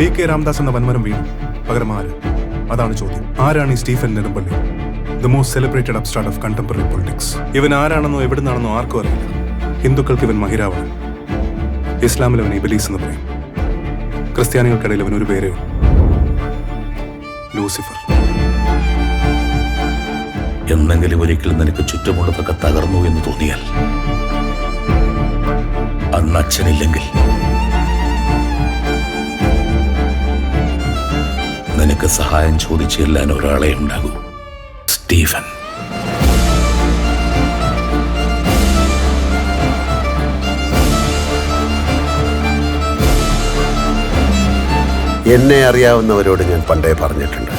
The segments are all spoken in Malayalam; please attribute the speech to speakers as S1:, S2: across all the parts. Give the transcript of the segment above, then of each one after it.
S1: PK രാംദാസ് എന്ന വൻമരം വീണു. പകരം ആര്? അതാണ് ചോദ്യം. ആരാണ് ഈ Stephen Nedumpally? The most celebrated upstart of contemporary politics. ഇവൻ ആരാണെന്നോ എവിടുന്നാണെന്നോ ആർക്കും അറിയില്ല. ഹിന്ദുക്കൾക്ക് ഇവൻ മഹിരാവൺ, ഇസ്ലാമിൽ അവൻ ഇബലീസ് എന്ന് പറയും. ക്രിസ്ത്യാനികൾക്കിടയിൽ അവൻ ഒരു പേരേ ഉള്ളൂ, ലൂസിഫർ.
S2: എന്നെങ്കിലും ഒരിക്കൽ നിനക്ക് ചുറ്റുമുള്ളതൊക്കെ തകർന്നു എന്ന് തോന്നിയാൽ, അന്ന് അച്ഛനില്ലെങ്കിൽ നിനക്ക് സഹായം ചോദിച്ചു ചെല്ലാൻ ഒരാളെ ഉണ്ടാകൂ, സ്റ്റീഫൻ.
S3: എന്നെ അറിയാവുന്നവരോട് ഞാൻ പണ്ടേ പറഞ്ഞിട്ടുണ്ട്,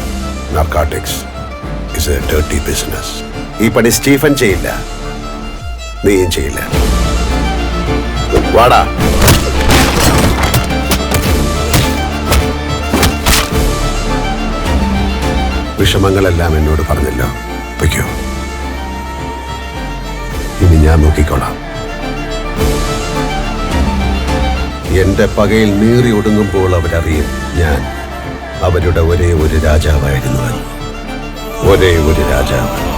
S3: narcotics is A dirty business. ഈ പണി സ്റ്റീഫൻ ചെയ്യില്ല, നീയും ചെയ്യില്ല. വാടാ. വിഷമങ്ങളെല്ലാം എന്നോട് പറഞ്ഞല്ലോ, വയ്ക്കോ. ഇനി ഞാൻ നോക്കിക്കോളാം. എന്റെ പകയിൽ നീറി ഒടുങ്ങുമ്പോൾ അവരറിയും ഞാൻ അവരുടെ ഒരേ ഒരു രാജാവായിരുന്നുവെന്ന്. ഒരേ ഒരു രാജാവ്.